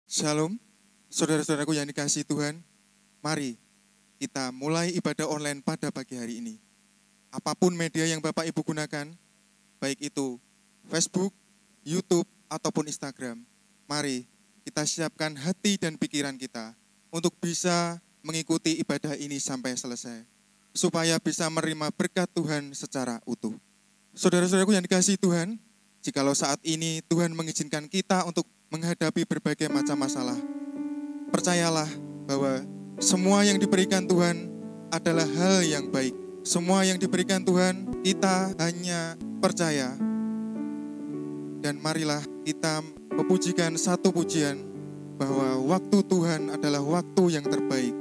Shalom, saudara-saudaraku yang dikasihi Tuhan. Mari kita mulai ibadah online pada pagi hari ini. Apapun media yang Bapak Ibu gunakan, baik itu Facebook, YouTube, ataupun Instagram, mari kita siapkan hati dan pikiran kita untuk bisa mengikuti ibadah ini sampai selesai, supaya bisa menerima berkat Tuhan secara utuh. Saudara-saudaraku yang dikasihi Tuhan, jikalau saat ini Tuhan mengizinkan kita untuk menghadapi berbagai macam masalah, percayalah bahwa semua yang diberikan Tuhan adalah hal yang baik. Semua yang diberikan Tuhan, kita hanya percaya. Dan marilah kita memujikan satu pujian bahwa waktu Tuhan adalah waktu yang terbaik.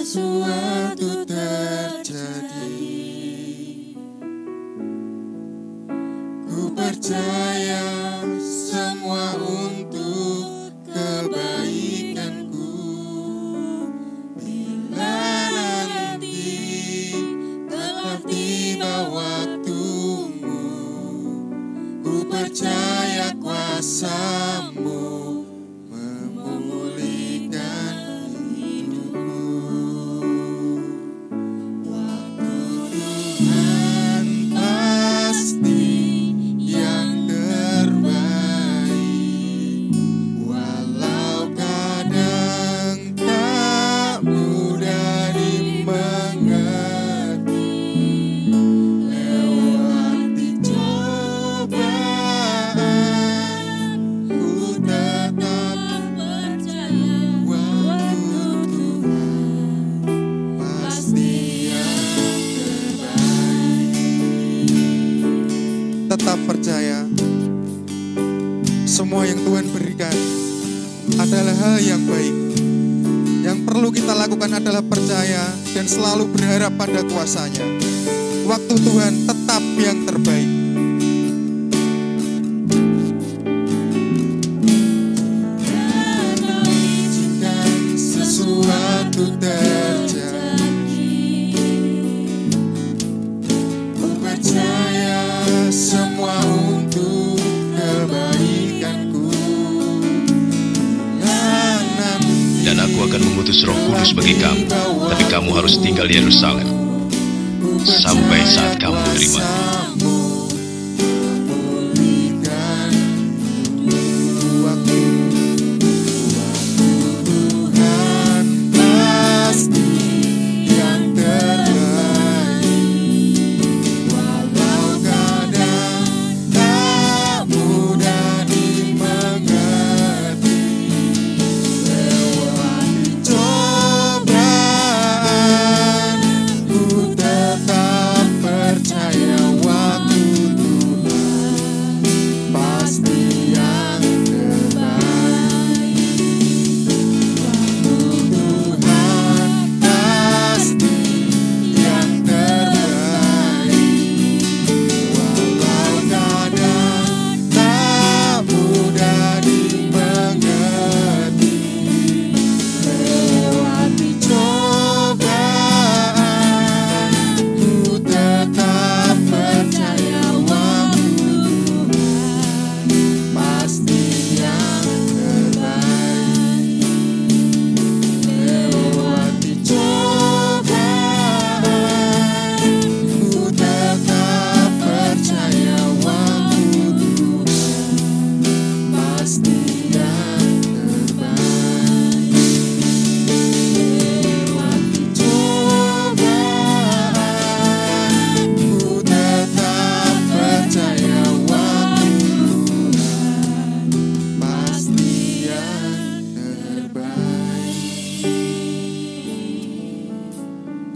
Sesuatu terjadi, ku percaya semua untuk kebaikanku. Bila nanti telah tiba waktumu, ku percaya kuasa-Mu percaya semua yang Tuhan berikan adalah hal yang baik. Yang perlu kita lakukan adalah percaya dan selalu berharap pada kuasa-Nya. Waktu Tuhan tetap yang terbaik. Karena izinkan sesuatu terjadi, ku percaya semua untuk kebaikanku. Dan aku akan mengutus Roh Kudus bagi kamu, tapi kamu harus tinggal di Yerusalem sampai saat kamu menerima.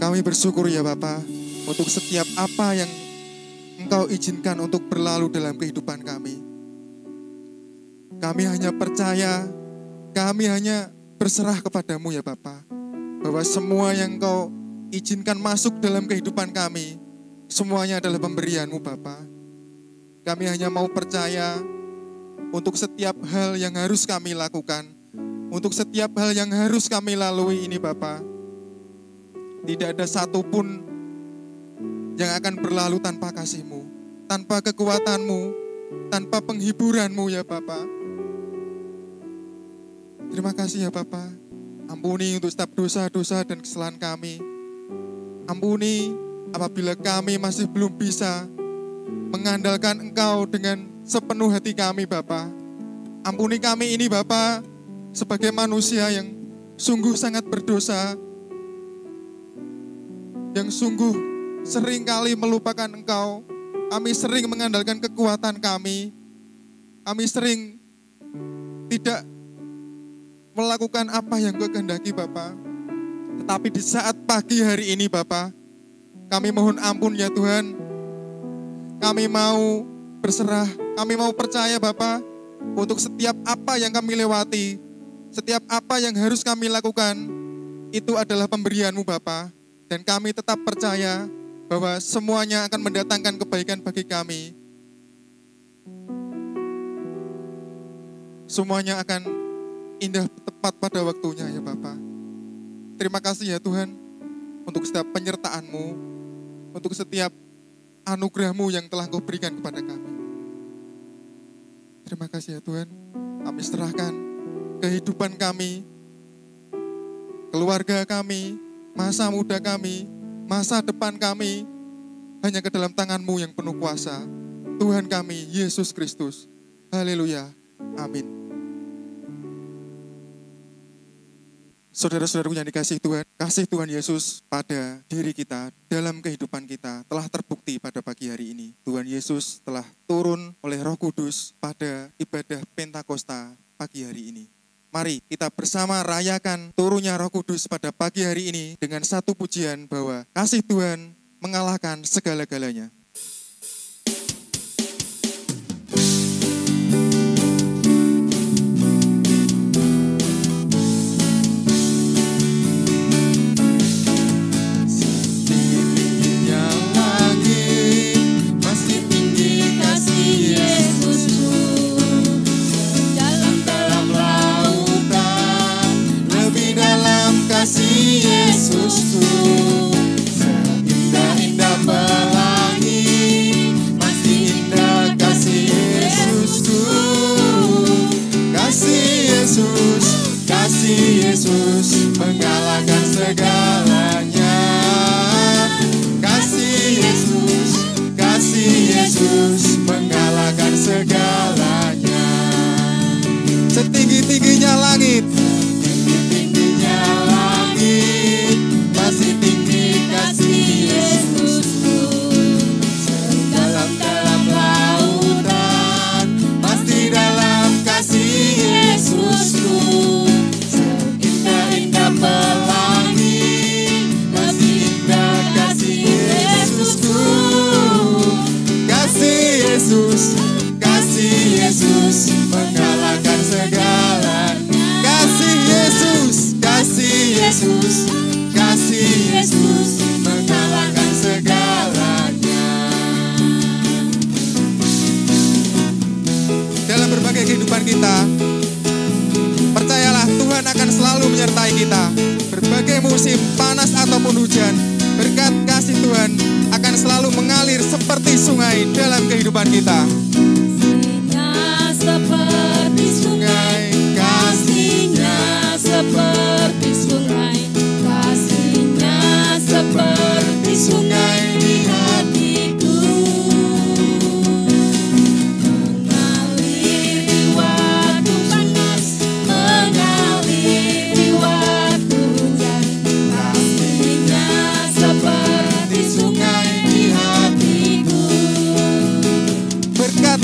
Kami bersyukur ya Bapa untuk setiap apa yang Engkau izinkan untuk berlalu dalam kehidupan kami. Kami hanya percaya, kami hanya berserah kepadamu ya Bapa, bahwa semua yang Engkau izinkan masuk dalam kehidupan kami, semuanya adalah pemberian-Mu Bapa. Kami hanya mau percaya untuk setiap hal yang harus kami lakukan, untuk setiap hal yang harus kami lalui ini Bapa. Tidak ada satupun yang akan berlalu tanpa kasih-Mu, tanpa kekuatan-Mu, tanpa penghiburan-Mu ya Bapa. Terima kasih ya Bapa. Ampuni untuk setiap dosa-dosa dan kesalahan kami. Ampuni apabila kami masih belum bisa mengandalkan Engkau dengan sepenuh hati kami Bapa. Ampuni kami ini Bapa, sebagai manusia yang sungguh sangat berdosa, yang sungguh sering kali melupakan Engkau. Kami sering mengandalkan kekuatan kami. Kami sering tidak melakukan apa yang Kau kehendaki Bapa. Tetapi di saat pagi hari ini Bapa, kami mohon ampun ya Tuhan. Kami mau berserah, kami mau percaya Bapa, untuk setiap apa yang kami lewati, setiap apa yang harus kami lakukan, itu adalah pemberian-Mu Bapa. Dan kami tetap percaya bahwa semuanya akan mendatangkan kebaikan bagi kami. Semuanya akan indah tepat pada waktunya ya Bapa. Terima kasih ya Tuhan, untuk setiap penyertaan-Mu, untuk setiap anugerah-Mu yang telah Kau berikan kepada kami. Terima kasih ya Tuhan, kami serahkan kehidupan kami, keluarga kami, masa muda kami, masa depan kami, hanya ke dalam tangan-Mu yang penuh kuasa. Tuhan kami, Yesus Kristus. Haleluya. Amin. Saudara-saudaraku yang dikasihi Tuhan, kasih Tuhan Yesus pada diri kita, dalam kehidupan kita, telah terbukti pada pagi hari ini. Tuhan Yesus telah turun oleh Roh Kudus pada ibadah Pentakosta pagi hari ini. Mari kita bersama rayakan turunnya Roh Kudus pada pagi hari ini dengan satu pujian bahwa kasih Tuhan mengalahkan segala-galanya. Kasih Yesusku, seindah-indah pelangi, masih indah kasih Yesusku. Kasih Yesus mengalahkan segalanya. Kasih Yesus mengalahkan segalanya. Setinggi-tingginya langit, masih tinggi kasih Yesusku. Dalam-dalam lautan, masih dalam kasih Yesusku. Indah-indah pelangi, masih indah kasih Yesusku. Kasih Yesus mengalahkan segalanya. Kasih Yesus mengalahkan segalanya. dalam berbagai kehidupan kita, percayalah Tuhan akan selalu menyertai kita. Berbagai musim, panas ataupun hujan, berkat kasih Tuhan akan selalu mengalir seperti sungai dalam kehidupan kita. Seperti sungai, kasihnya seperti sungai, kasihnya seperti sungai di hatiku. Mengalir di waktu panas, mengalir di waktu hujan, kasihnya seperti sungai di hatiku. Berkat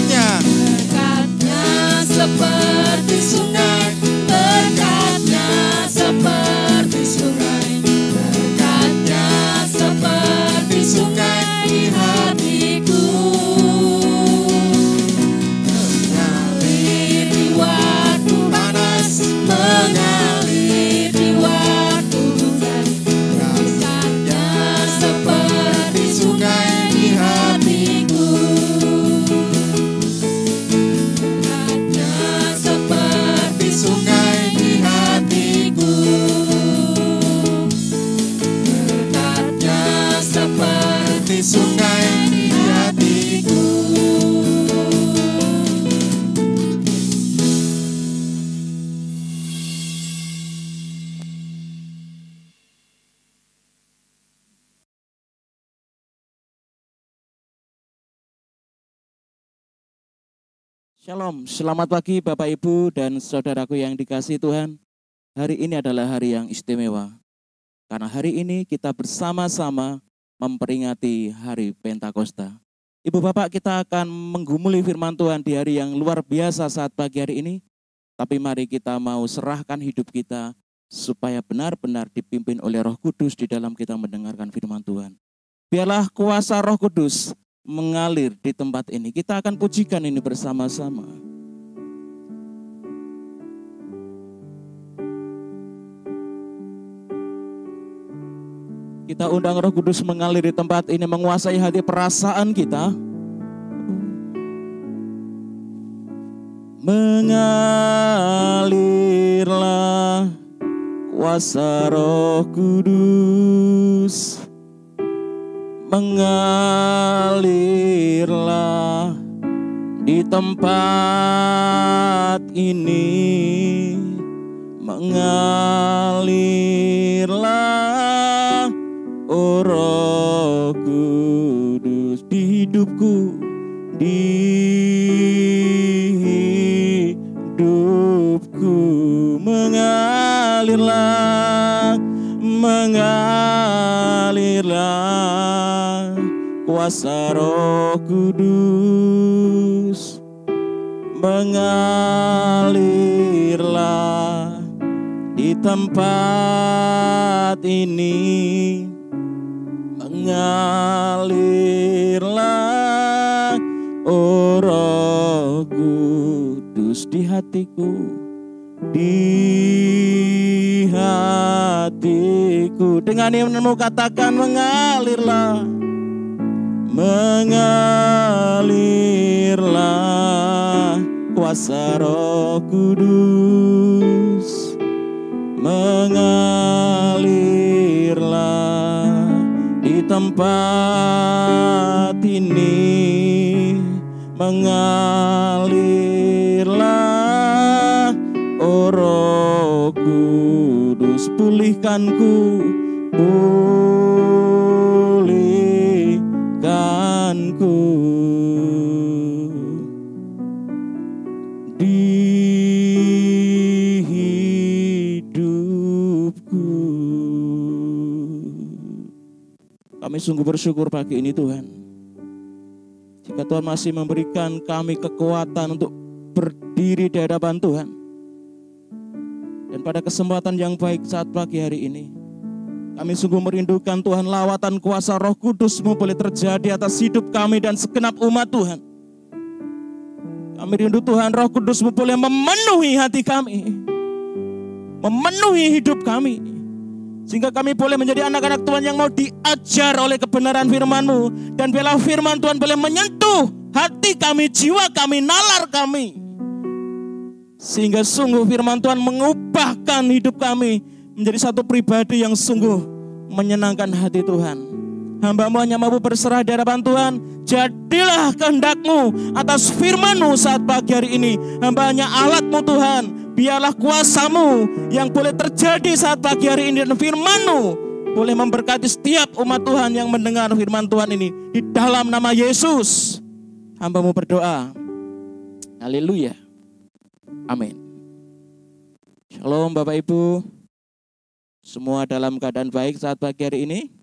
Shalom, selamat pagi Bapak Ibu dan saudaraku yang dikasihi Tuhan. Hari ini adalah hari yang istimewa. Karena hari ini kita bersama-sama memperingati hari Pentakosta. Ibu Bapak, kita akan menggumuli firman Tuhan di hari yang luar biasa saat pagi hari ini. Tapi mari kita mau serahkan hidup kita supaya benar-benar dipimpin oleh Roh Kudus di dalam kita mendengarkan firman Tuhan. Biarlah kuasa Roh Kudus mengalir di tempat ini. Kita akan pujikan ini bersama-sama. Kita undang Roh Kudus mengalir di tempat ini, menguasai hati perasaan kita. Mengalirlah kuasa Roh Kudus. Mengalirlah di tempat ini, mengalirlah Roh Kudus di hidupku, di hidupku, mengalirlah, mengalirlah kuasa Roh Kudus, mengalirlah di tempat ini, mengalirlah Roh Kudus di hatiku, di hatiku. Dengan imanmu katakan mengalirlah, mengalirlah kuasa Roh Kudus, mengalirlah di tempat ini, mengalirlah Roh Kudus. Pulihkanku, pulihkanku di hidupku. Kami sungguh bersyukur pagi ini Tuhan, jika Tuhan masih memberikan kami kekuatan untuk berdiri di hadapan Tuhan. Dan pada kesempatan yang baik saat pagi hari ini, kami sungguh merindukan Tuhan, lawatan kuasa Roh Kudus-Mu boleh terjadi atas hidup kami dan segenap umat Tuhan. Kami rindu Tuhan, Roh Kudus-Mu boleh memenuhi hati kami, memenuhi hidup kami, sehingga kami boleh menjadi anak-anak Tuhan yang mau diajar oleh kebenaran firman-Mu. Dan biarlah firman Tuhan boleh menyentuh hati kami, jiwa kami, nalar kami, sehingga sungguh firman Tuhan mengubahkan hidup kami menjadi satu pribadi yang sungguh menyenangkan hati Tuhan. Hamba-Mu hanya mampu berserah di hadapan Tuhan. Jadilah kehendak-Mu atas firman-Mu saat pagi hari ini. Hamba hanya alat-Mu Tuhan. Biarlah kuasa-Mu yang boleh terjadi saat pagi hari ini, dan firman-Mu boleh memberkati setiap umat Tuhan yang mendengar firman Tuhan ini. Di dalam nama Yesus hamba-Mu berdoa. Haleluya. Amin. Shalom Bapak Ibu. Semua dalam keadaan baik saat pagi hari ini.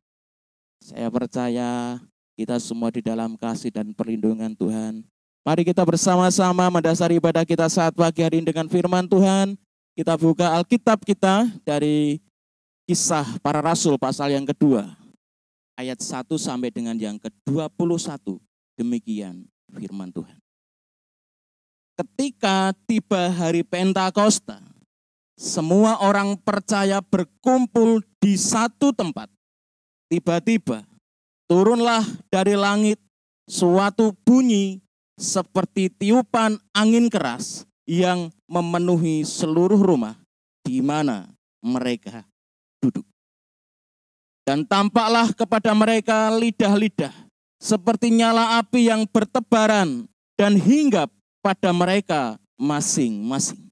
Saya percaya kita semua di dalam kasih dan perlindungan Tuhan. Mari kita bersama-sama mendasari ibadah kita saat pagi hari ini dengan firman Tuhan. Kita buka Alkitab kita dari Kisah Para Rasul pasal yang kedua, ayat 1 sampai dengan yang ke-21. Demikian firman Tuhan. Ketika tiba hari Pentakosta, semua orang percaya berkumpul di satu tempat. Tiba-tiba turunlah dari langit suatu bunyi seperti tiupan angin keras yang memenuhi seluruh rumah di mana mereka duduk. Dan tampaklah kepada mereka lidah-lidah seperti nyala api yang bertebaran dan hinggap pada mereka masing-masing.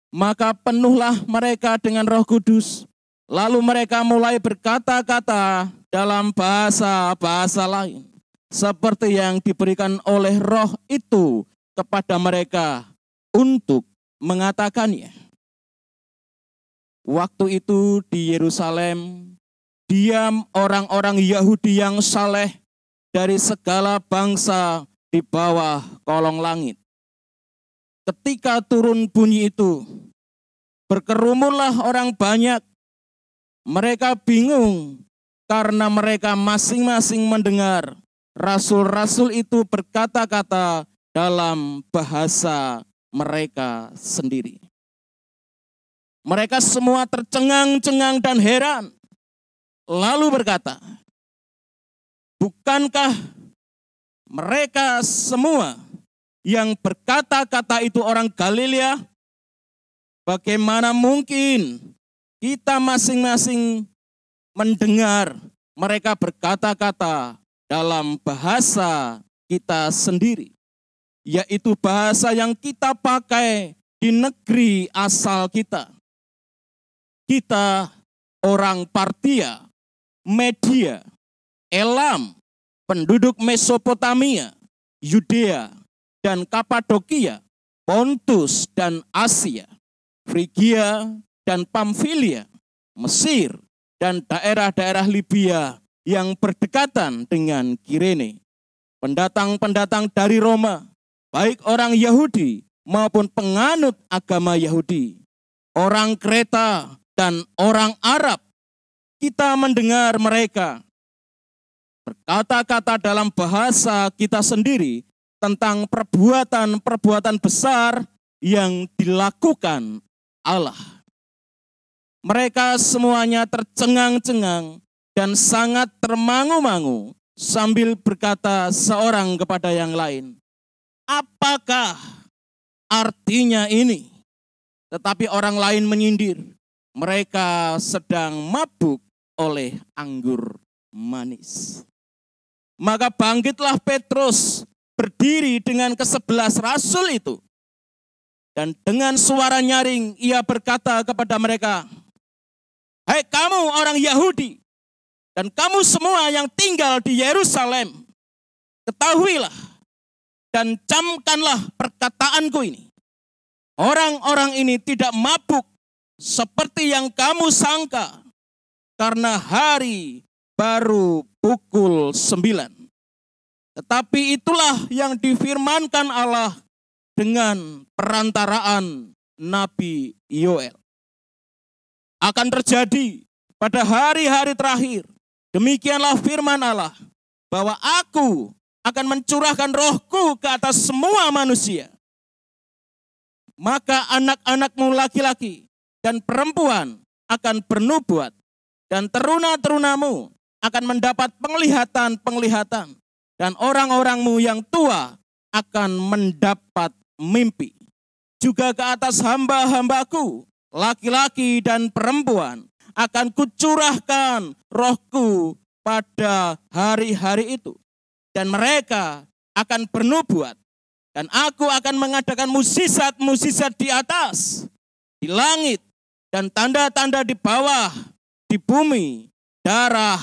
Maka penuhlah mereka dengan Roh Kudus. Lalu mereka mulai berkata-kata dalam bahasa-bahasa lain seperti yang diberikan oleh Roh itu kepada mereka untuk mengatakannya. Waktu itu di Yerusalem diam orang-orang Yahudi yang saleh dari segala bangsa di bawah kolong langit. Ketika turun bunyi itu, berkerumunlah orang banyak. Mereka bingung karena mereka masing-masing mendengar rasul-rasul itu berkata-kata dalam bahasa mereka sendiri. Mereka semua tercengang-cengang dan heran. Lalu berkata, bukankah mereka semua yang berkata-kata itu orang Galilea? Bagaimana mungkin kita masing-masing mendengar mereka berkata-kata dalam bahasa kita sendiri, yaitu bahasa yang kita pakai di negeri asal kita. Kita orang Partia, Media, Elam, penduduk Mesopotamia, Yudea, dan Kapadokia, Pontus dan Asia, Frigia dan Pamfilia, Mesir, dan daerah-daerah Libya yang berdekatan dengan Kirene. Pendatang-pendatang dari Roma, baik orang Yahudi maupun penganut agama Yahudi, orang Kreta dan orang Arab, kita mendengar mereka berkata-kata dalam bahasa kita sendiri tentang perbuatan-perbuatan besar yang dilakukan Allah. Mereka semuanya tercengang-cengang dan sangat termangu-mangu sambil berkata seorang kepada yang lain, apakah artinya ini? Tetapi orang lain menyindir, mereka sedang mabuk oleh anggur manis. Maka bangkitlah Petrus berdiri dengan ke-11 rasul itu. Dan dengan suara nyaring ia berkata kepada mereka, hai kamu orang Yahudi dan kamu semua yang tinggal di Yerusalem, ketahuilah dan camkanlah perkataanku ini. Orang-orang ini tidak mabuk seperti yang kamu sangka, karena hari baru pukul 9. Tetapi itulah yang difirmankan Allah dengan perantaraan Nabi Yoel. Akan terjadi pada hari-hari terakhir, demikianlah firman Allah, bahwa aku akan mencurahkan rohku ke atas semua manusia. Maka anak-anakmu laki-laki dan perempuan akan bernubuat, dan teruna-terunamu akan mendapat penglihatan-penglihatan, dan orang-orangmu yang tua akan mendapat mimpi. Juga ke atas hamba-hambaku, laki-laki dan perempuan, akan kucurahkan rohku pada hari-hari itu. Dan mereka akan bernubuat, dan aku akan mengadakan mukjizat-mukjizat di atas, di langit, dan tanda-tanda di bawah, di bumi, darah,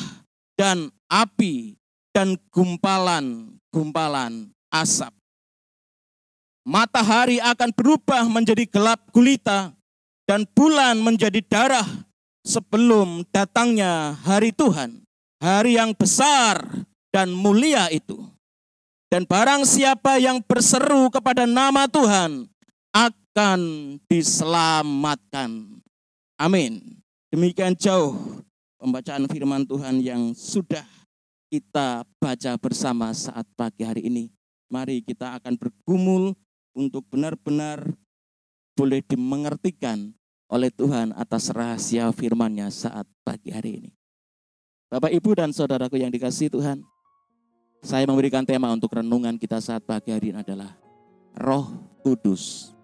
dan api, dan gumpalan-gumpalan asap. Matahari akan berubah menjadi gelap gulita, dan bulan menjadi darah sebelum datangnya hari Tuhan, hari yang besar dan mulia itu. Dan barang siapa yang berseru kepada nama Tuhan akan diselamatkan. Amin. Demikian jauh pembacaan firman Tuhan yang sudah kita baca bersama saat pagi hari ini. Mari kita akan bergumul untuk benar-benar boleh dimengertikan oleh Tuhan atas rahasia firman-Nya saat pagi hari ini. Bapak, Ibu, dan saudaraku yang dikasihi Tuhan, saya memberikan tema untuk renungan kita saat pagi hari ini adalah Roh Kudus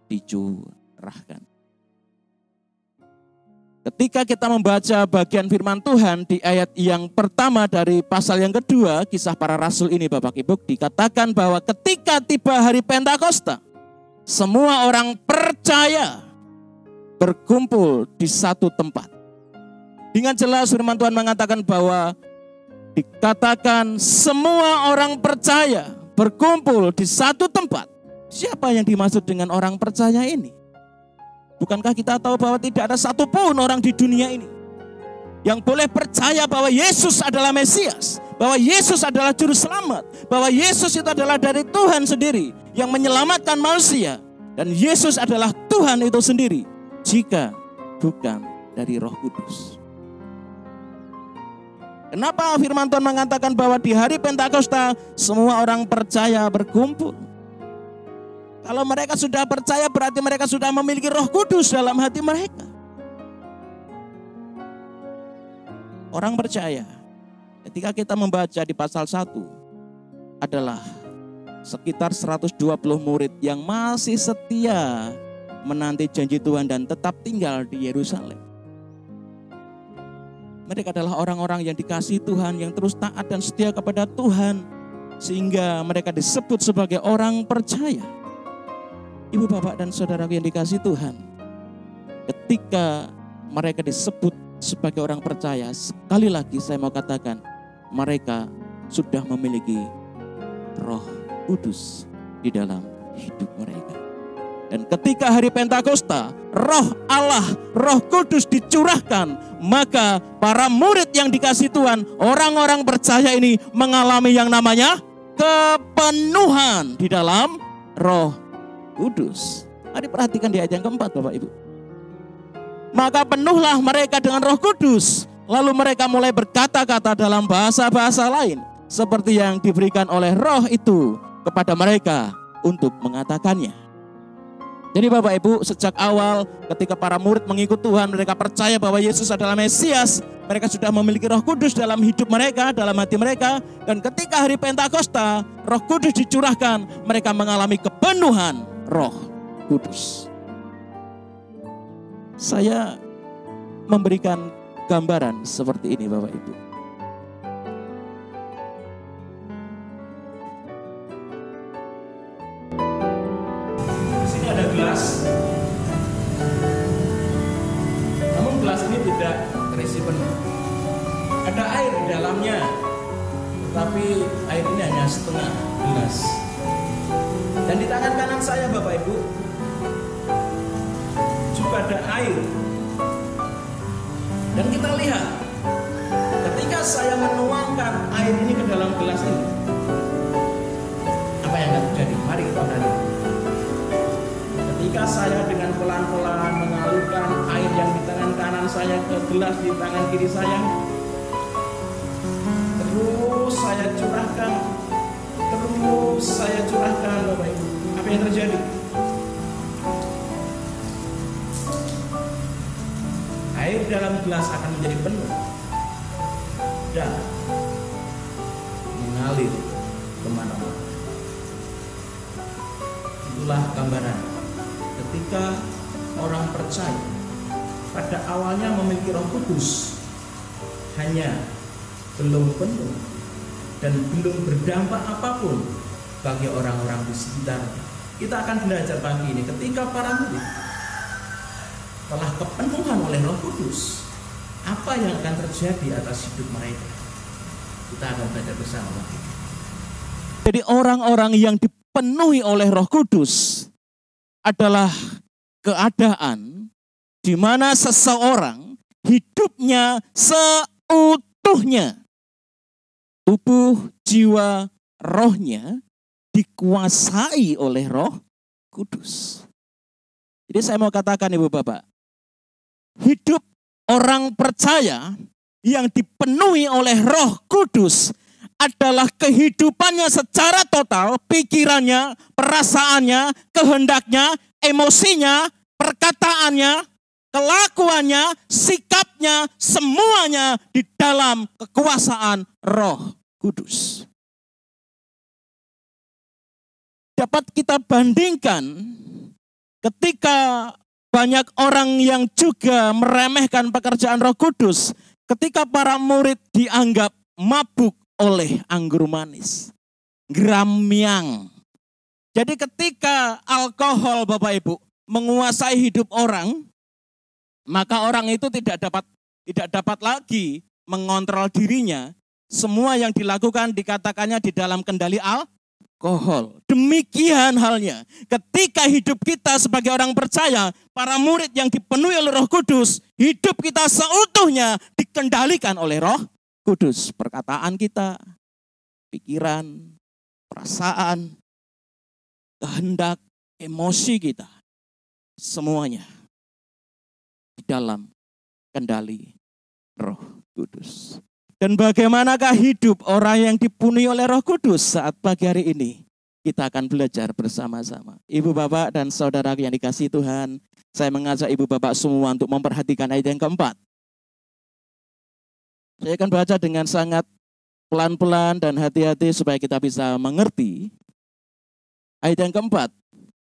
dicurahkan. Ketika kita membaca bagian firman Tuhan di ayat yang pertama dari pasal yang kedua, kisah para rasul ini Bapak Ibu, dikatakan bahwa ketika tiba hari Pentakosta, semua orang percaya berkumpul di satu tempat. Dengan jelas firman Tuhan mengatakan bahwa dikatakan semua orang percaya berkumpul di satu tempat. Siapa yang dimaksud dengan orang percaya ini? Bukankah kita tahu bahwa tidak ada satupun orang di dunia ini yang boleh percaya bahwa Yesus adalah Mesias, bahwa Yesus adalah Juru Selamat, bahwa Yesus itu adalah dari Tuhan sendiri yang menyelamatkan manusia, dan Yesus adalah Tuhan itu sendiri, jika bukan dari Roh Kudus. Kenapa firman Tuhan mengatakan bahwa di hari Pentakosta semua orang percaya berkumpul? Kalau mereka sudah percaya berarti mereka sudah memiliki Roh Kudus dalam hati mereka. Orang percaya, ketika kita membaca di pasal 1, adalah sekitar 120 murid yang masih setia menanti janji Tuhan dan tetap tinggal di Yerusalem. Mereka adalah orang-orang yang dikasihi Tuhan, yang terus taat dan setia kepada Tuhan, sehingga mereka disebut sebagai orang percaya. Ibu, bapak, dan saudara yang dikasihi Tuhan, ketika mereka disebut sebagai orang percaya, sekali lagi saya mau katakan, mereka sudah memiliki Roh Kudus di dalam hidup mereka. Dan ketika hari Pentakosta, Roh Allah, Roh Kudus dicurahkan, maka para murid yang dikasihi Tuhan, orang-orang percaya ini mengalami yang namanya kepenuhan di dalam Roh Kudus. Mari perhatikan di ayat yang keempat, Bapak Ibu. Maka penuhlah mereka dengan Roh Kudus, lalu mereka mulai berkata-kata dalam bahasa-bahasa lain, seperti yang diberikan oleh Roh itu kepada mereka untuk mengatakannya. Jadi Bapak Ibu, sejak awal ketika para murid mengikut Tuhan, mereka percaya bahwa Yesus adalah Mesias, mereka sudah memiliki Roh Kudus dalam hidup mereka, dalam hati mereka. Dan ketika hari Pentakosta, Roh Kudus dicurahkan, mereka mengalami kepenuhan Roh Kudus. Saya memberikan gambaran seperti ini Bapak Ibu. Ada gelas, namun gelas ini tidak terisi penuh. Ada air di dalamnya, tapi air ini hanya setengah gelas. Dan di tangan kanan saya Bapak Ibu juga ada air. Dan kita lihat, ketika saya menuangkan air ini ke dalam gelas ini, apa yang akan terjadi? Mari kita lihat. Ketika saya dengan pelan-pelan mengalirkan air yang di tangan kanan saya ke gelas di tangan kiri saya, terus saya curahkan, Bapak Ibu. Apa yang terjadi? Air dalam gelas akan menjadi penuh dan mengalir kemana-mana. Itulah gambaran. Ketika orang percaya pada awalnya memiliki Roh Kudus, hanya belum penuh dan belum berdampak apapun bagi orang-orang di sekitar. Kita akan belajar pagi ini ketika para murid telah kepenuhan oleh Roh Kudus, apa yang akan terjadi atas hidup mereka. Kita akan belajar bersama. Jadi orang-orang yang dipenuhi oleh Roh Kudus adalah keadaan di mana seseorang hidupnya seutuhnya, tubuh, jiwa, rohnya dikuasai oleh Roh Kudus. Jadi saya mau katakan Ibu Bapak, hidup orang percaya yang dipenuhi oleh Roh Kudus adalah kehidupannya secara total, pikirannya, perasaannya, kehendaknya, emosinya, perkataannya, kelakuannya, sikapnya, semuanya di dalam kekuasaan Roh Kudus. Dapat kita bandingkan ketika banyak orang yang juga meremehkan pekerjaan Roh Kudus, ketika para murid dianggap mabuk oleh anggur manis, gramyang. Jadi ketika alkohol Bapak Ibu menguasai hidup orang, maka orang itu tidak dapat lagi mengontrol dirinya, Semua yang dilakukan dikatakannya di dalam kendali alkohol. Demikian halnya ketika hidup kita sebagai orang percaya, para murid yang dipenuhi oleh Roh Kudus, hidup kita seutuhnya dikendalikan oleh Roh Kudus. Perkataan kita, pikiran, perasaan, kehendak, emosi kita, semuanya di dalam kendali Roh Kudus. Dan bagaimanakah hidup orang yang dipenuhi oleh Roh Kudus saat pagi hari ini? Kita akan belajar bersama-sama. Ibu bapak dan saudara yang dikasihi Tuhan, saya mengajak ibu bapak semua untuk memperhatikan ayat yang keempat. Saya akan baca dengan sangat pelan-pelan dan hati-hati supaya kita bisa mengerti. Ayat yang keempat,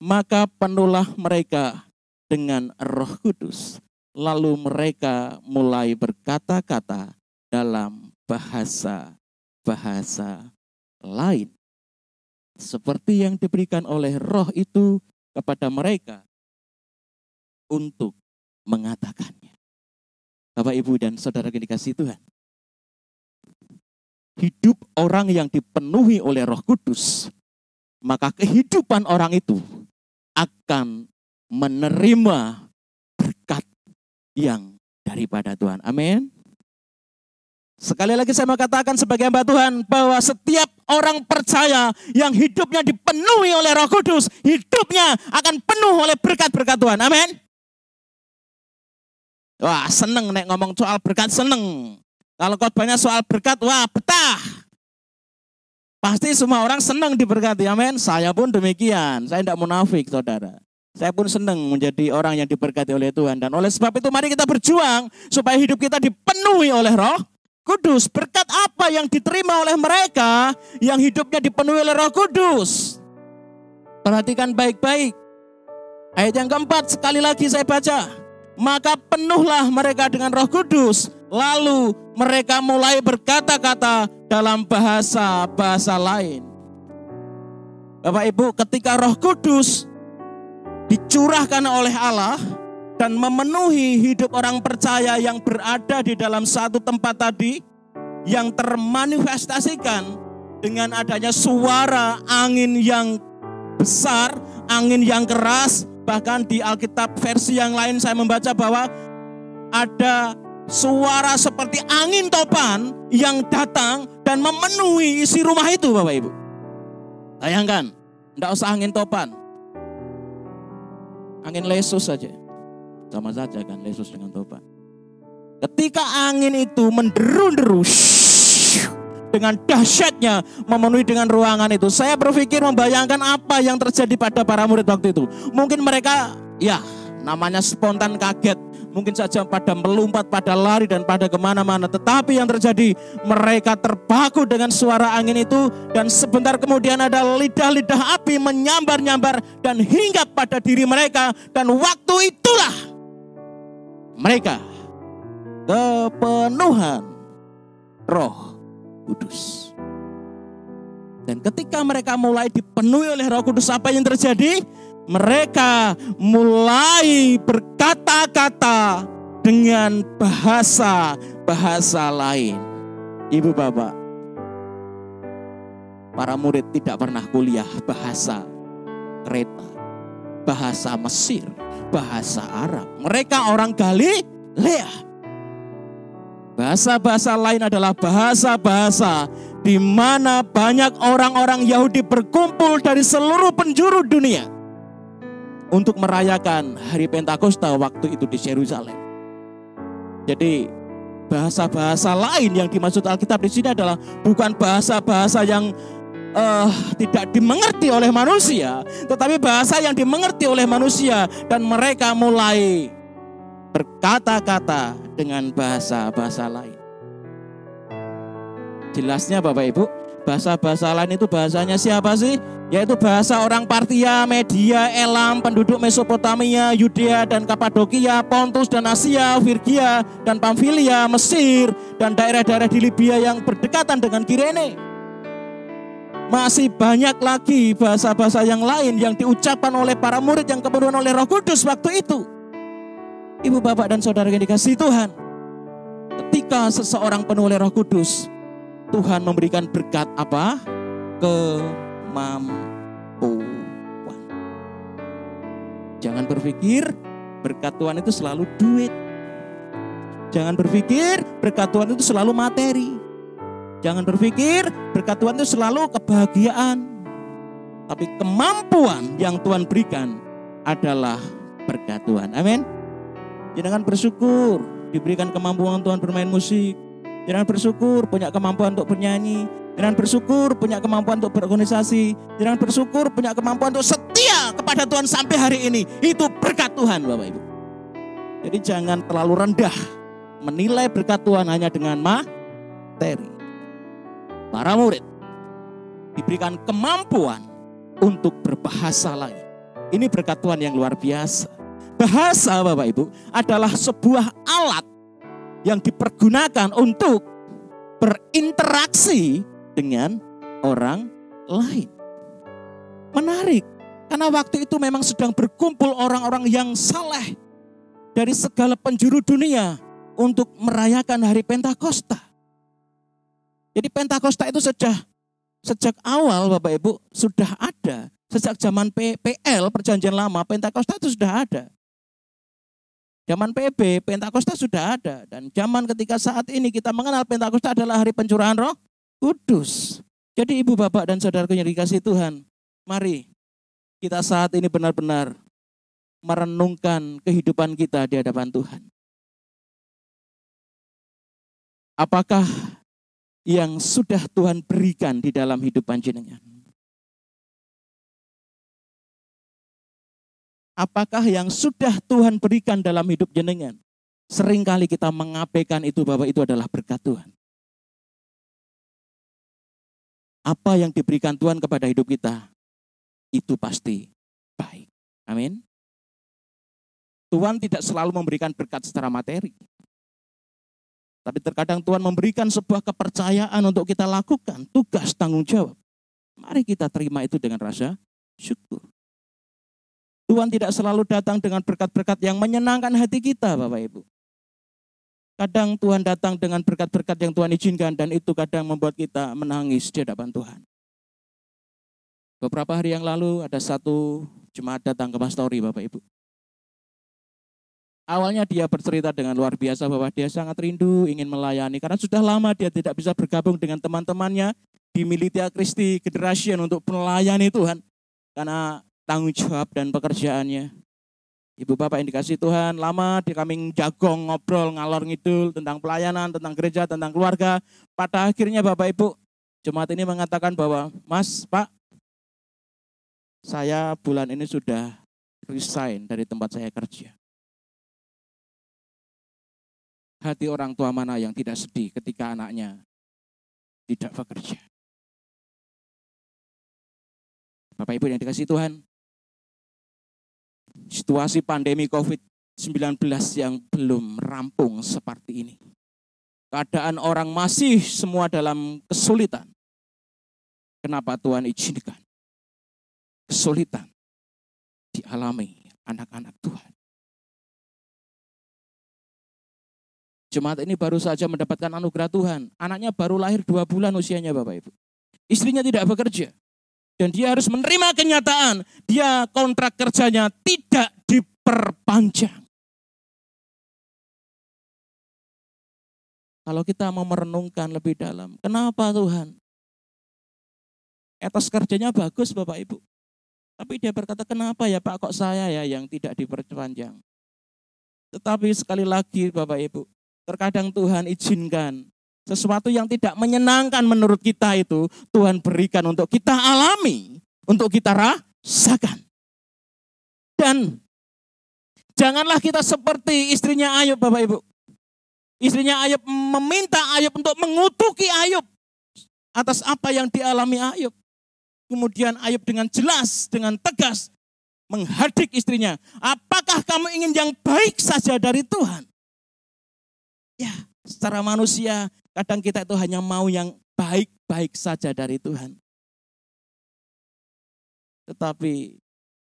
maka penuhlah mereka dengan Roh Kudus, lalu mereka mulai berkata-kata dalam bahasa-bahasa lain. Seperti yang diberikan oleh Roh itu kepada mereka untuk mengatakannya. Bapak, Ibu, dan saudara yang dikasihi Tuhan. Hidup orang yang dipenuhi oleh Roh Kudus, maka kehidupan orang itu akan menerima berkat yang daripada Tuhan. Amin. Sekali lagi saya mau katakan sebagai hamba Tuhan bahwa setiap orang percaya yang hidupnya dipenuhi oleh Roh Kudus, hidupnya akan penuh oleh berkat-berkat Tuhan. Amin. Wah, seneng nek ngomong soal berkat, seneng. Kalau khotbahnya soal berkat, wah betah. Pasti semua orang senang diberkati, amin. Saya pun demikian, saya tidak munafik saudara. Saya pun senang menjadi orang yang diberkati oleh Tuhan. Dan oleh sebab itu mari kita berjuang supaya hidup kita dipenuhi oleh Roh Kudus. Berkat apa yang diterima oleh mereka yang hidupnya dipenuhi oleh Roh Kudus? Perhatikan baik-baik. Ayat yang keempat, sekali lagi saya baca. Maka penuhlah mereka dengan Roh Kudus, lalu mereka mulai berkata-kata dalam bahasa-bahasa lain. Bapak Ibu, ketika Roh Kudus dicurahkan oleh Allah dan memenuhi hidup orang percaya yang berada di dalam satu tempat tadi, yang termanifestasikan dengan adanya suara angin yang besar, angin yang keras. Bahkan di Alkitab versi yang lain saya membaca bahwa ada suara seperti angin topan yang datang dan memenuhi isi rumah itu, Bapak Ibu. Bayangkan, tidak usah angin topan. Angin lesus saja. Sama saja kan lesus dengan topan. Ketika angin itu menderu-deru dengan dahsyatnya memenuhi dengan ruangan itu, saya berpikir membayangkan apa yang terjadi pada para murid waktu itu. Mungkin mereka ya namanya spontan kaget, mungkin saja pada melompat, pada lari dan pada kemana-mana. Tetapi yang terjadi, mereka terpaku dengan suara angin itu, dan sebentar kemudian ada lidah-lidah api menyambar-nyambar dan hinggap pada diri mereka, dan waktu itulah mereka kepenuhan Roh Kudus. Dan ketika mereka mulai dipenuhi oleh Roh Kudus, apa yang terjadi? Mereka mulai berkata-kata dengan bahasa-bahasa lain. Ibu bapak, para murid tidak pernah kuliah bahasa Kreta, bahasa Mesir, bahasa Arab. Mereka orang Galilea. Bahasa-bahasa lain adalah bahasa-bahasa di mana banyak orang-orang Yahudi berkumpul dari seluruh penjuru dunia untuk merayakan hari Pentakosta waktu itu di Yerusalem. Jadi bahasa-bahasa lain yang dimaksud Alkitab di sini adalah bukan bahasa-bahasa yang tidak dimengerti oleh manusia, tetapi bahasa yang dimengerti oleh manusia, dan mereka mulai berkata-kata dengan bahasa-bahasa lain. Jelasnya Bapak Ibu, bahasa-bahasa lain itu bahasanya siapa sih? Yaitu bahasa orang Partia, Media, Elam, penduduk Mesopotamia, Yudea dan Kapadokia, Pontus dan Asia, Frigia dan Pamfilia, Mesir, dan daerah-daerah di Libya yang berdekatan dengan Kirene. Masih banyak lagi bahasa-bahasa yang lain yang diucapkan oleh para murid yang kepenuhan oleh Roh Kudus waktu itu. Ibu bapak dan saudara yang dikasihi Tuhan, ketika seseorang penuh oleh Roh Kudus, Tuhan memberikan berkat apa? Kemampuan. Jangan berpikir berkat Tuhan itu selalu duit. Jangan berpikir berkat Tuhan itu selalu materi. Jangan berpikir berkat Tuhan itu selalu kebahagiaan. Tapi kemampuan yang Tuhan berikan adalah berkat Tuhan. Amin. Jangan bersyukur diberikan kemampuan Tuhan bermain musik. Jangan bersyukur punya kemampuan untuk bernyanyi. Jangan bersyukur punya kemampuan untuk berorganisasi. Jangan bersyukur punya kemampuan untuk setia kepada Tuhan sampai hari ini. Itu berkat Tuhan, Bapak Ibu. Jadi jangan terlalu rendah menilai berkat Tuhan hanya dengan materi. Para murid diberikan kemampuan untuk berbahasa lain. Ini berkat Tuhan yang luar biasa. Bahasa, Bapak Ibu, adalah sebuah alat yang dipergunakan untuk berinteraksi dengan orang lain. Menarik, karena waktu itu memang sedang berkumpul orang-orang yang saleh dari segala penjuru dunia untuk merayakan hari Pentakosta. Jadi Pentakosta itu sejak awal Bapak Ibu sudah ada. Sejak zaman PL, Perjanjian Lama, Pentakosta itu sudah ada. Zaman PB, Pentakosta sudah ada. Dan zaman ketika saat ini kita mengenal Pentakosta adalah hari pencurahan Roh Kudus. Jadi ibu bapak dan saudaraku yang dikasihi Tuhan, mari kita saat ini benar-benar merenungkan kehidupan kita di hadapan Tuhan. Apakah yang sudah Tuhan berikan di dalam hidup panjenengan? Apakah yang sudah Tuhan berikan dalam hidup jenengan? Seringkali kita mengabaikan itu bahwa itu adalah berkat Tuhan. Apa yang diberikan Tuhan kepada hidup kita, itu pasti baik. Amin. Tuhan tidak selalu memberikan berkat secara materi. Tapi terkadang Tuhan memberikan sebuah kepercayaan untuk kita lakukan, tugas tanggung jawab. Mari kita terima itu dengan rasa syukur. Tuhan tidak selalu datang dengan berkat-berkat yang menyenangkan hati kita, Bapak Ibu. Kadang Tuhan datang dengan berkat-berkat yang Tuhan izinkan dan itu kadang membuat kita menangis di hadapan Tuhan. Beberapa hari yang lalu ada satu jemaat datang ke pastori, Bapak Ibu. Awalnya dia bercerita dengan luar biasa bahwa dia sangat rindu ingin melayani karena sudah lama dia tidak bisa bergabung dengan teman-temannya di Militia Christi Generation untuk melayani Tuhan. Karena tanggung jawab dan pekerjaannya. Ibu bapak yang dikasih Tuhan, lama di kami jagong, ngobrol, ngalor ngidul tentang pelayanan, tentang gereja, tentang keluarga. Pada akhirnya Bapak Ibu, jemaat ini mengatakan bahwa, Mas, Pak, saya bulan ini sudah resign dari tempat saya kerja. Hati orang tua mana yang tidak sedih ketika anaknya tidak bekerja? Bapak Ibu yang dikasih Tuhan, situasi pandemi COVID-19 yang belum rampung seperti ini. Keadaan orang masih semua dalam kesulitan. Kenapa Tuhan izinkan kesulitan dialami anak-anak Tuhan? Jemaat ini baru saja mendapatkan anugerah Tuhan. Anaknya baru lahir 2 bulan usianya Bapak Ibu. Istrinya tidak bekerja. Dan dia harus menerima kenyataan, dia kontrak kerjanya tidak diperpanjang. Kalau kita mau merenungkan lebih dalam, kenapa Tuhan? Etos kerjanya bagus Bapak Ibu. Tapi dia berkata, kenapa ya Pak kok saya ya yang tidak diperpanjang? Tetapi sekali lagi Bapak Ibu, terkadang Tuhan izinkan sesuatu yang tidak menyenangkan menurut kita itu Tuhan berikan untuk kita alami, untuk kita rasakan. Dan janganlah kita seperti istrinya Ayub Bapak Ibu. Istrinya Ayub meminta Ayub untuk mengutuki Ayub atas apa yang dialami Ayub. Kemudian Ayub dengan jelas, dengan tegas menghadik istrinya. Apakah kamu ingin yang baik saja dari Tuhan? Ya, secara manusia kadang kita itu hanya mau yang baik-baik saja dari Tuhan. Tetapi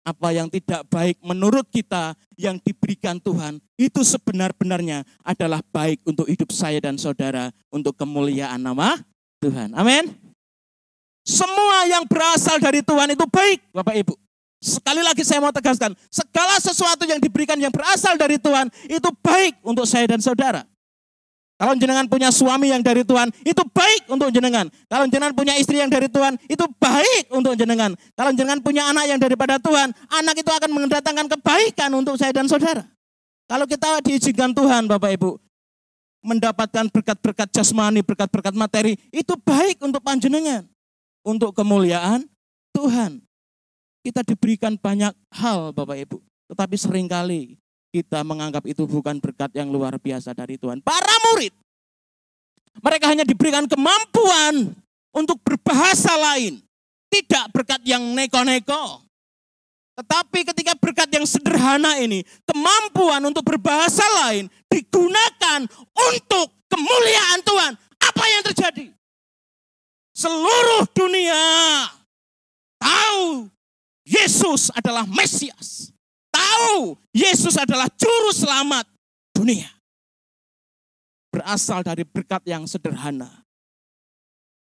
apa yang tidak baik menurut kita yang diberikan Tuhan, itu sebenar-benarnya adalah baik untuk hidup saya dan saudara, untuk kemuliaan nama Tuhan. Amin. Semua yang berasal dari Tuhan itu baik, Bapak Ibu. Sekali lagi saya mau tegaskan, segala sesuatu yang diberikan yang berasal dari Tuhan itu baik untuk saya dan saudara. Kalau jenengan punya suami yang dari Tuhan, itu baik untuk jenengan. Kalau jenengan punya istri yang dari Tuhan, itu baik untuk jenengan. Kalau jenengan punya anak yang daripada Tuhan, anak itu akan mendatangkan kebaikan untuk saya dan saudara. Kalau kita diizinkan Tuhan, Bapak Ibu, mendapatkan berkat-berkat jasmani, berkat-berkat materi, itu baik untuk panjenengan. Untuk kemuliaan Tuhan. Kita diberikan banyak hal, Bapak Ibu. Tetapi seringkali kita menganggap itu bukan berkat yang luar biasa dari Tuhan. Para murid, mereka hanya diberikan kemampuan untuk berbahasa lain. Tidak berkat yang neko-neko. Tetapi ketika berkat yang sederhana ini, kemampuan untuk berbahasa lain digunakan untuk kemuliaan Tuhan. Apa yang terjadi? Seluruh dunia tahu Yesus adalah Mesias. Tahu Yesus adalah juru selamat dunia. Berasal dari berkat yang sederhana.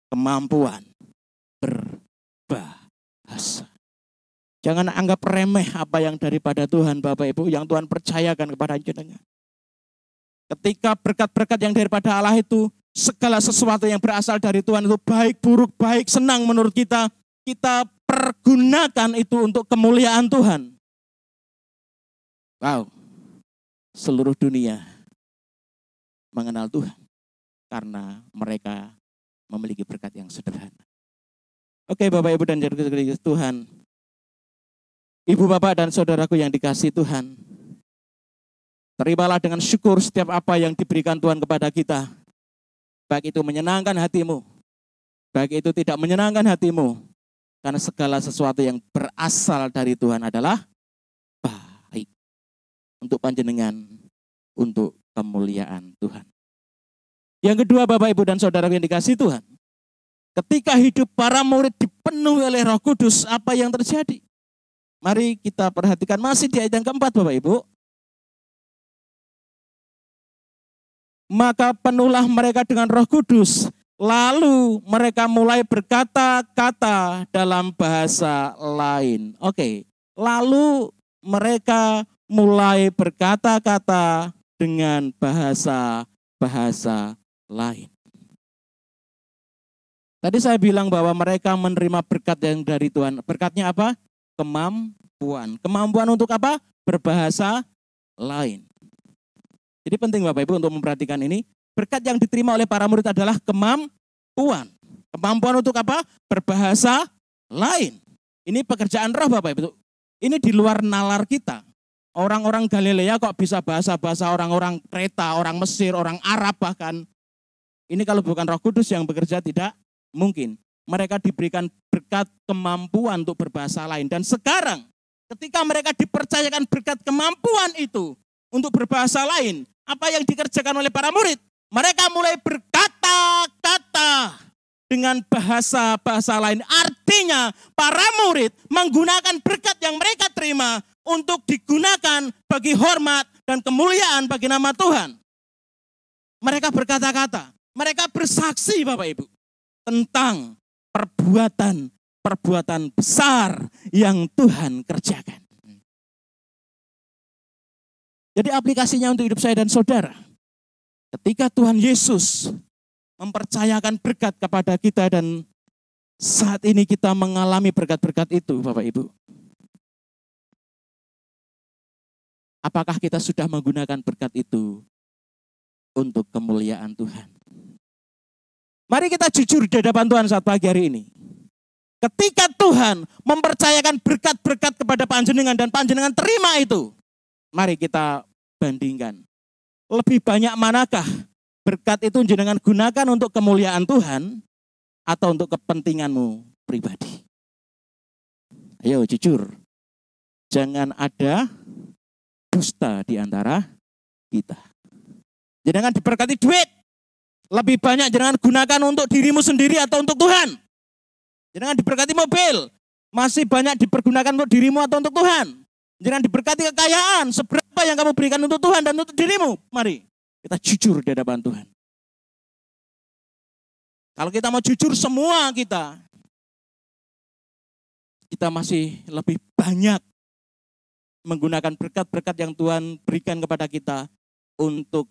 Kemampuan berbahasa. Jangan anggap remeh apa yang daripada Tuhan, Bapak Ibu, yang Tuhan percayakan kepada jenengan. Ketika berkat-berkat yang daripada Allah itu, segala sesuatu yang berasal dari Tuhan itu baik, buruk, baik, senang menurut kita, kita pergunakan itu untuk kemuliaan Tuhan. Wow, seluruh dunia mengenal Tuhan karena mereka memiliki berkat yang sederhana. Oke, Bapak Ibu dan saudara Tuhan, Ibu Bapak dan saudaraku yang dikasihi Tuhan, terimalah dengan syukur setiap apa yang diberikan Tuhan kepada kita. Baik itu menyenangkan hatimu, baik itu tidak menyenangkan hatimu. Karena segala sesuatu yang berasal dari Tuhan adalah baik. Untuk panjenengan, untuk kemuliaan Tuhan. Yang kedua, Bapak, Ibu, dan saudara yang dikasihi Tuhan. Ketika hidup para murid dipenuhi oleh Roh Kudus, apa yang terjadi? Mari kita perhatikan masih di ayat yang keempat, Bapak Ibu. Maka penuhlah mereka dengan Roh Kudus. Lalu mereka mulai berkata-kata dalam bahasa lain. Oke, lalu mereka mulai berkata-kata dengan bahasa lain. Tadi saya bilang bahwa mereka menerima berkat yang dari Tuhan. Berkatnya apa? Kemampuan. Kemampuan untuk apa? Berbahasa lain. Jadi penting Bapak Ibu untuk memperhatikan ini. Berkat yang diterima oleh para murid adalah kemampuan. Kemampuan untuk apa? Berbahasa lain. Ini pekerjaan roh Bapak Ibu. Ini di luar nalar kita. Orang-orang Galilea kok bisa bahasa-bahasa orang-orang Kreta, orang Mesir, orang Arab bahkan. Ini kalau bukan Roh Kudus yang bekerja tidak mungkin. Mereka diberikan berkat kemampuan untuk berbahasa lain. Dan sekarang ketika mereka dipercayakan berkat kemampuan itu untuk berbahasa lain, apa yang dikerjakan oleh para murid? Mereka mulai berkata-kata dengan bahasa-bahasa lain. Artinya para murid menggunakan berkat yang mereka terima untuk digunakan bagi hormat dan kemuliaan bagi nama Tuhan. Mereka berkata-kata, mereka bersaksi Bapak Ibu tentang perbuatan besar yang Tuhan kerjakan. Jadi aplikasinya untuk hidup saya dan saudara. Ketika Tuhan Yesus mempercayakan berkat kepada kita dan saat ini kita mengalami berkat-berkat itu Bapak Ibu. Apakah kita sudah menggunakan berkat itu untuk kemuliaan Tuhan? Mari kita jujur di hadapan Tuhan saat pagi hari ini. Ketika Tuhan mempercayakan berkat-berkat kepada panjenengan dan panjenengan terima itu, mari kita bandingkan. Lebih banyak manakah berkat itu jenengan gunakan untuk kemuliaan Tuhan atau untuk kepentinganmu pribadi? Ayo jujur. Jangan ada dusta di antara kita. Jenengan diberkati duit. Lebih banyak jenengan gunakan untuk dirimu sendiri atau untuk Tuhan. Jenengan diberkati mobil. Masih banyak dipergunakan untuk dirimu atau untuk Tuhan. Jangan diberkati kekayaan, seberapa yang kamu berikan untuk Tuhan dan untuk dirimu. Mari kita jujur di hadapan Tuhan. Kalau kita mau jujur semua kita masih lebih banyak menggunakan berkat-berkat yang Tuhan berikan kepada kita untuk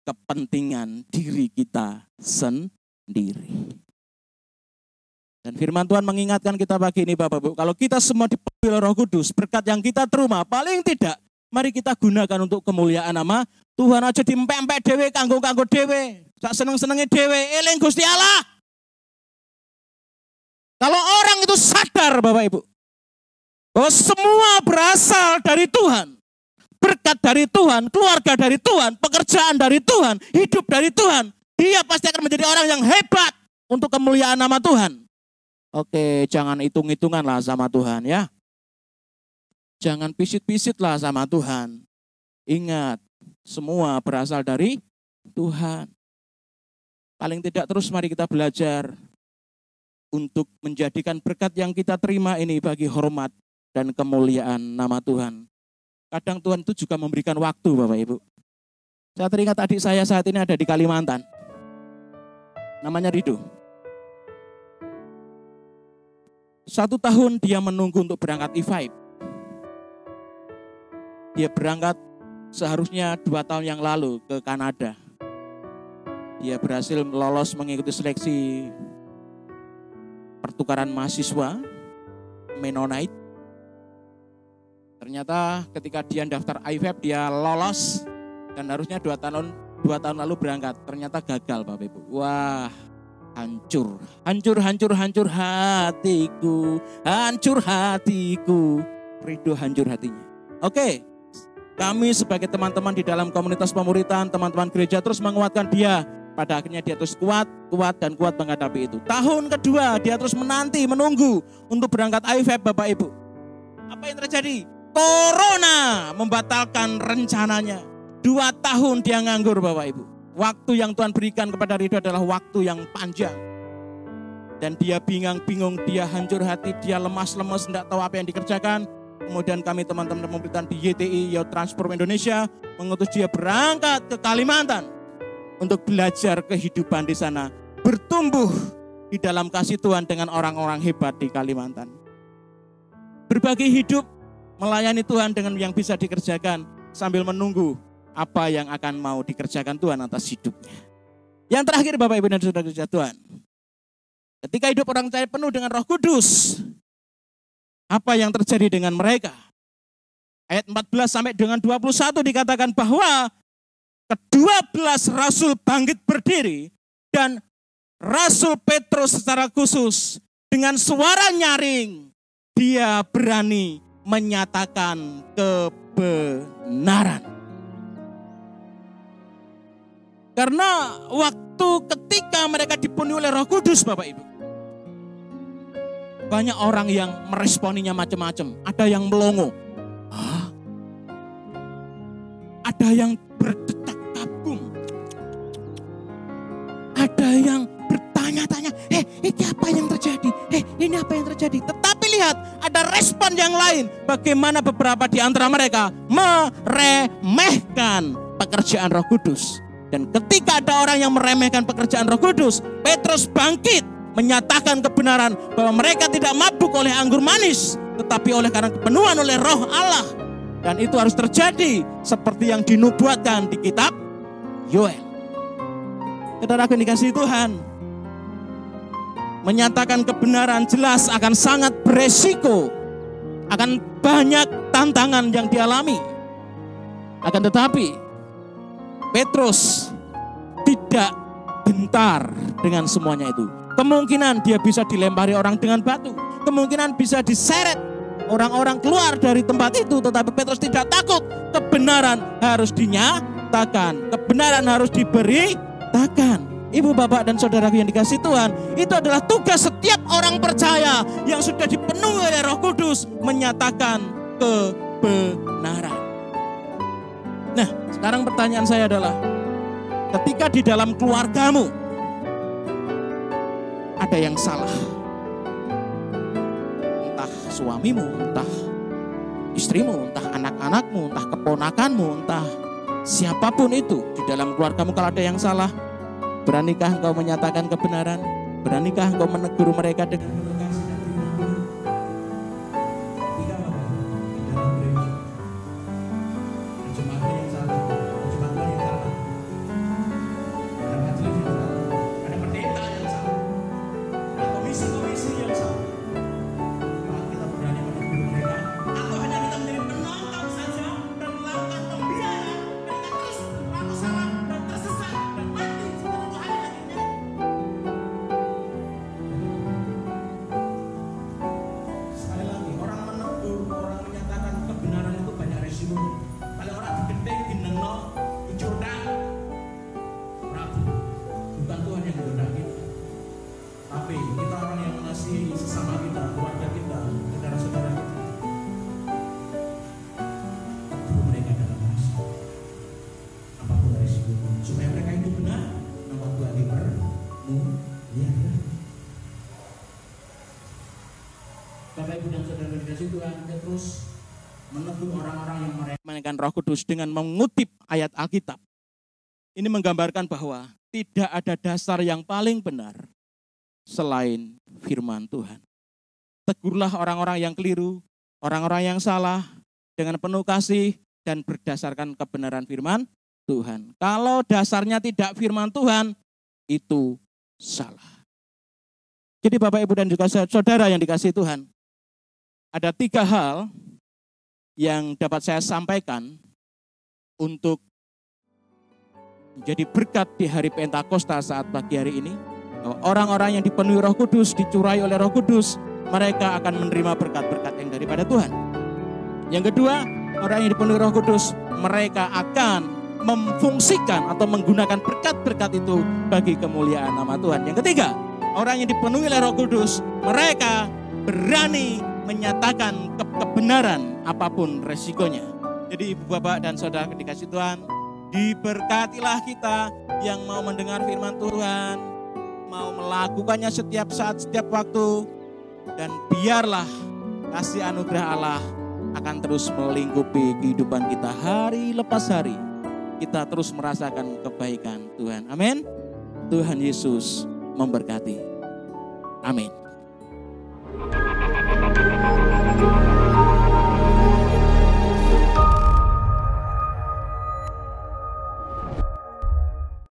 kepentingan diri kita sendiri. Dan firman Tuhan mengingatkan kita pagi ini Bapak Ibu, kalau kita semua dipenuhi oleh Roh Kudus, berkat yang kita terima paling tidak mari kita gunakan untuk kemuliaan nama Tuhan. Aja diempek-empek dewe, kanggo-kanggo dewe, sak seneng-senenge dewe, eling Gusti Allah. Kalau orang itu sadar Bapak Ibu, bahwa semua berasal dari Tuhan, berkat dari Tuhan, keluarga dari Tuhan, pekerjaan dari Tuhan, hidup dari Tuhan, dia pasti akan menjadi orang yang hebat untuk kemuliaan nama Tuhan. Oke, jangan hitung-hitungan lah sama Tuhan ya. Jangan pisit-pisit lah sama Tuhan. Ingat, semua berasal dari Tuhan. Paling tidak terus mari kita belajar untuk menjadikan berkat yang kita terima ini bagi hormat dan kemuliaan nama Tuhan. Kadang Tuhan itu juga memberikan waktu Bapak Ibu. Saya teringat adik saya saat ini ada di Kalimantan. Namanya Rido. 1 tahun dia menunggu untuk berangkat E5. Dia berangkat seharusnya 2 tahun yang lalu ke Kanada. Dia berhasil lolos mengikuti seleksi pertukaran mahasiswa Mennonite. Ternyata ketika dia daftar I5 dia lolos dan harusnya 2 tahun lalu berangkat. Ternyata gagal Bapak Ibu. Wah, hancur hatiku, hancur hatiku. Rido hancur hatinya. Oke, kami sebagai teman-teman di dalam komunitas pemuritan, teman-teman gereja terus menguatkan dia. Pada akhirnya dia terus kuat menghadapi itu. Tahun kedua dia terus menunggu untuk berangkat I5 Bapak Ibu. Apa yang terjadi? Corona membatalkan rencananya. 2 tahun dia nganggur Bapak Ibu. Waktu yang Tuhan berikan kepada Rido adalah waktu yang panjang. Dan dia bingung, dia hancur hati, dia lemas-lemes, tidak tahu apa yang dikerjakan. Kemudian kami teman-teman pemerintahan di YTI, Youth Transform Indonesia, mengutus dia berangkat ke Kalimantan untuk belajar kehidupan di sana. Bertumbuh di dalam kasih Tuhan dengan orang-orang hebat di Kalimantan. Berbagi hidup, melayani Tuhan dengan yang bisa dikerjakan sambil menunggu apa yang akan mau dikerjakan Tuhan atas hidupnya. Yang terakhir Bapak Ibu dan Saudara Tuhan. Ketika hidup orang percaya penuh dengan Roh Kudus, apa yang terjadi dengan mereka? Ayat 14 sampai dengan 21 dikatakan bahwa ke-12 rasul bangkit berdiri dan Rasul Petrus secara khusus dengan suara nyaring dia berani menyatakan kebenaran. Karena waktu ketika mereka dipenuhi oleh Roh Kudus Bapak Ibu, banyak orang yang meresponinya macam-macam. Ada yang melongo. Ada yang berdetak kagum. Ada yang bertanya-tanya, ini apa yang terjadi? Ini apa yang terjadi? Tetapi lihat, ada respon yang lain. Bagaimana beberapa di antara mereka meremehkan pekerjaan Roh Kudus. Dan ketika ada orang yang meremehkan pekerjaan Roh Kudus, Petrus bangkit menyatakan kebenaran bahwa mereka tidak mabuk oleh anggur manis, tetapi oleh karena kepenuhan oleh Roh Allah. Dan itu harus terjadi seperti yang dinubuatkan di kitab Yoel. Saudara yang dikasihi Tuhan, menyatakan kebenaran jelas akan sangat beresiko, akan banyak tantangan yang dialami. Akan tetapi Petrus tidak gentar dengan semuanya itu. Kemungkinan dia bisa dilempari orang dengan batu. Kemungkinan bisa diseret orang-orang keluar dari tempat itu. Tetapi Petrus tidak takut. Kebenaran harus dinyatakan. Kebenaran harus diberitakan. Ibu, bapak, dan saudara yang dikasihi Tuhan, itu adalah tugas setiap orang percaya yang sudah dipenuhi oleh Roh Kudus menyatakan kebenaran. Nah, sekarang pertanyaan saya adalah, ketika di dalam keluargamu ada yang salah, entah suamimu, entah istrimu, entah anak-anakmu, entah keponakanmu, entah siapapun itu di dalam keluargamu, kalau ada yang salah, beranikah engkau menyatakan kebenaran? Beranikah engkau menegur mereka dengan penuh kasih dan firman-Mu? Tiga Bapak, dalam gereja. Jemaat yang salah, jemaat yang salah. Ada majelis yang salah, ada pendeta yang salah, ada komisi-komisi yang salah. Apakah kita berani menegur mereka? Atau hanya kita menjadi penonton saja dan melakukan pembiaran, mereka terus lalu salah dan tersesat dan mati setelah Tuhan akhirnya? Sekali lagi, orang menegur, orang menyatakan kebenaran itu banyak resiko. Kalau orang digedeng, dineno, dicurang, ragu. Bukan Tuhan yang menghendaki. Tapi kita orang yang mengasihi sesama kita, keluarga kita, saudara-saudara kita. Tegur mereka dalam kasih. Apapun resiko, supaya mereka itu benar, nama Tuhan dipermuliakan. Bapak Ibu dan saudara dikasihi Tuhan, Petrus menegur orang-orang yang meremehkan Roh Kudus dengan mengutip ayat Alkitab. Ini menggambarkan bahwa tidak ada dasar yang paling benar selain firman Tuhan. Tegurlah orang-orang yang keliru, orang-orang yang salah dengan penuh kasih dan berdasarkan kebenaran firman Tuhan. Kalau dasarnya tidak firman Tuhan, itu salah. Jadi Bapak Ibu dan juga saudara yang dikasihi Tuhan, ada 3 hal yang dapat saya sampaikan untuk menjadi berkat di hari Pentakosta saat pagi hari ini. Bahwa orang-orang yang dipenuhi Roh Kudus, dicurai oleh Roh Kudus, mereka akan menerima berkat-berkat yang daripada Tuhan. Yang kedua, orang yang dipenuhi Roh Kudus, mereka akan memfungsikan atau menggunakan berkat-berkat itu bagi kemuliaan nama Tuhan. Yang ketiga, orang yang dipenuhi oleh Roh Kudus, mereka berani menyatakan kebenaran apapun resikonya. Jadi Ibu Bapak dan Saudara dikasih Tuhan, diberkatilah kita yang mau mendengar firman Tuhan, mau melakukannya setiap saat, setiap waktu, dan biarlah kasih anugerah Allah akan terus melingkupi kehidupan kita hari lepas hari. Kita terus merasakan kebaikan Tuhan. Amin. Tuhan Yesus memberkati. Amin.